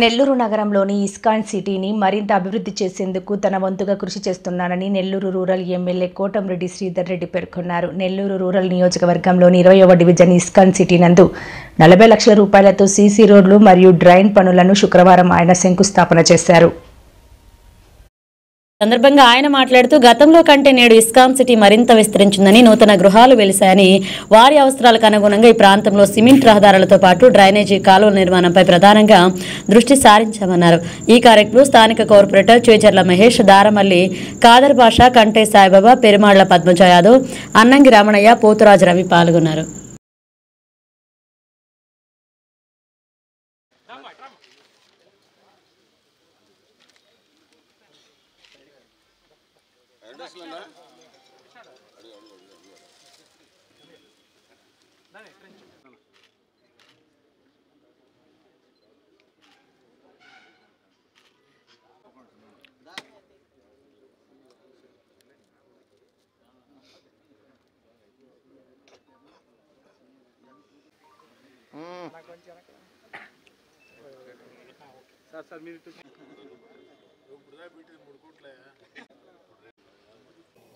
నెల్లూరు నగరంలోని ఇస్కాన్ సిటీని మరింత అభివృద్ధి చేసేందుకు తన వంతుగా కృషి చేస్తున్నానని నెల్లూరు రూరల్ ఎమ్మెల్యే కోటంరెడ్డి శ్రీధర్ రెడ్డి పేర్కొన్నారు. నెల్లూరు రూరల్ నియోజకవర్గంలోని 20వ డివిజన్ ఇస్కాన్ సిటీ నందు 40 లక్షల రూపాయలతో సీసీ రోడ్లు మరియు డ్రైన్ పనులను శుక్రవారం ఆయన శంకుస్థాపన చేశారు. సందర్భంగా ఆయన మాట్లాడుతూ గతంలో కంటే నేడు ఇస్కాన్ సిటీ మరింత విస్తరించిందని, నూతన గృహాలు వెలిశాయని, వారి అవసరాలకు అనుగుణంగా ఈ ప్రాంతంలో సిమెంట్ రహదారులతో పాటు డ్రైనేజీ కాలువల నిర్మాణంపై ప్రధానంగా దృష్టి సారించామన్నారు. ఈ కార్యక్రమంలో స్థానిక కార్పొరేటర్ చేచర్ల మహేష్, దారమల్లి ఖాదర్ బాషా, కంటే సాయిబాబా, పెరుమాళ్ల పద్మజ యాదవ్, అన్నంగి రమణయ్య, పోతురాజు రవి పాల్గొన్నారు.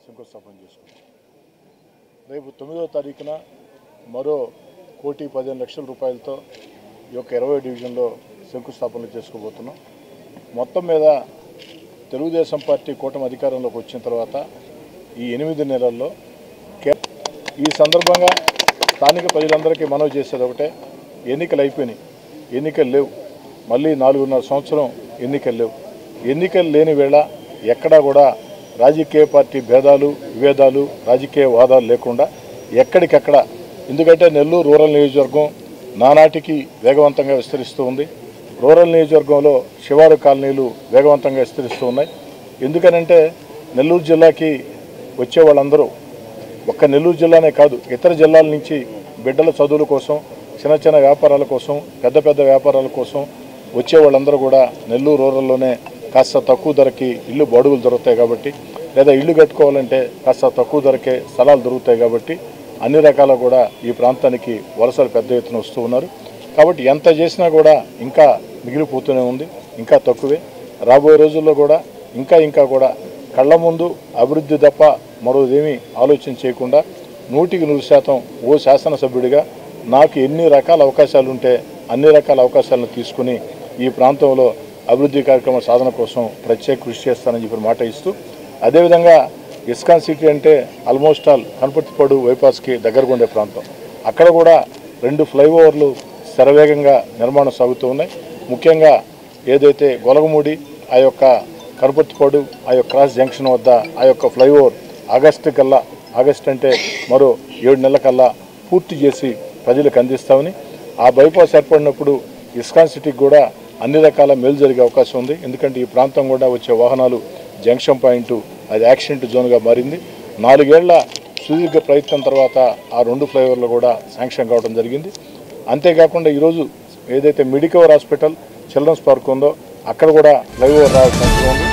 శంకుస్థాపన చేసుకుంటాం. రేపు 9వ తారీఖున మరో 1,15,00,000 రూపాయలతో ఈ యొక్క 20వ డివిజన్లో శంకుస్థాపనలు చేసుకోబోతున్నాం. మొత్తం మీద తెలుగుదేశం పార్టీ కూటమి అధికారంలోకి వచ్చిన తర్వాత ఈ 8 నెలల్లో ఈ సందర్భంగా స్థానిక ప్రజలందరికీ మనవి చేసేది ఒకటే, ఎన్నికలు అయిపోయినాయి, ఎన్నికలు లేవు, మళ్ళీ 4.5 సంవత్సరం ఎన్నికలు లేవు. ఎన్నికలు లేని వేళ ఎక్కడా కూడా రాజకీయ పార్టీ భేదాలు, విభేదాలు, రాజకీయ వాదాలు లేకుండా ఎక్కడికక్కడ, ఎందుకంటే నెల్లూరు రూరల్ నియోజకవర్గం నానాటికి వేగవంతంగా విస్తరిస్తూ ఉంది. రూరల్ నియోజకవర్గంలో శివారు కాలనీలు వేగవంతంగా విస్తరిస్తూ ఉన్నాయి. ఎందుకనంటే నెల్లూరు జిల్లాకి వచ్చే వాళ్ళందరూ ఒక్క నెల్లూరు జిల్లానే కాదు, ఇతర జిల్లాల నుంచి బిడ్డల చదువుల కోసం, చిన్న చిన్న వ్యాపారాల కోసం, పెద్ద పెద్ద వ్యాపారాల కోసం వచ్చే వాళ్ళందరూ కూడా నెల్లూరు రూరల్లోనే కాస్త తక్కువ ధరకి ఇల్లు బాడుగులు దొరుకుతాయి కాబట్టి, లేదా ఇల్లు కట్టుకోవాలంటే కాస్త తక్కువ ధరకే స్థలాలు దొరుకుతాయి కాబట్టి అన్ని రకాల కూడా ఈ ప్రాంతానికి వలసలు పెద్ద ఎత్తున వస్తూ ఉన్నారు. కాబట్టి ఎంత చేసినా కూడా ఇంకా మిగిలిపోతూనే ఉంది, ఇంకా తక్కువే. రాబోయే రోజుల్లో కూడా ఇంకా కూడా కళ్ళ ముందు అభివృద్ధి తప్ప మరోదేమీ ఆలోచన చేయకుండా 100% ఓ శాసనసభ్యుడిగా నాకు ఎన్ని రకాల అవకాశాలు ఉంటే అన్ని రకాల అవకాశాలను తీసుకుని ఈ ప్రాంతంలో అభివృద్ధి కార్యక్రమ సాధన కోసం ప్రత్యేక కృషి చేస్తానని చెప్పి మాట ఇస్తూ, అదేవిధంగా ఇస్కాన్ సిటీ అంటే ఆల్మోస్ట్ ఆల్ కనపర్తిపాడు బైపాస్కి దగ్గరగా ఉండే ప్రాంతం. అక్కడ కూడా 2 ఫ్లైఓవర్లు శరవేగంగా నిర్మాణం సాగుతూ ఉన్నాయి. ముఖ్యంగా ఏదైతే గొలగమూడి ఆ యొక్క కనపర్తిపాడు ఆ యొక్క క్రాస్ జంక్షన్ వద్ద ఆ యొక్క ఫ్లైఓవర్ ఆగస్టు అంటే మరో 7 నెలల కల్లా పూర్తి చేసి ప్రజలకు అందిస్తామని, ఆ బైపాస్ ఏర్పడినప్పుడు ఇస్కాన్ సిటీకి కూడా అన్ని రకాల మేలు జరిగే అవకాశం ఉంది. ఎందుకంటే ఈ ప్రాంతం కూడా వచ్చే వాహనాలు జంక్షన్ పాయింట్, అది యాక్సిడెంట్ జోన్గా మారింది. 4 ఏళ్ల సుదీర్ఘ ప్రయత్నం తర్వాత ఆ 2 ఫ్లైఓవర్లు కూడా శాంక్షన్ కావడం జరిగింది. అంతేకాకుండా ఈరోజు ఏదైతే మెడికవర్ హాస్పిటల్, చిల్డ్రన్స్ పార్క్ ఉందో అక్కడ కూడా ఫ్లైఓవర్ రావాల్సిన అవసరం ఉంది.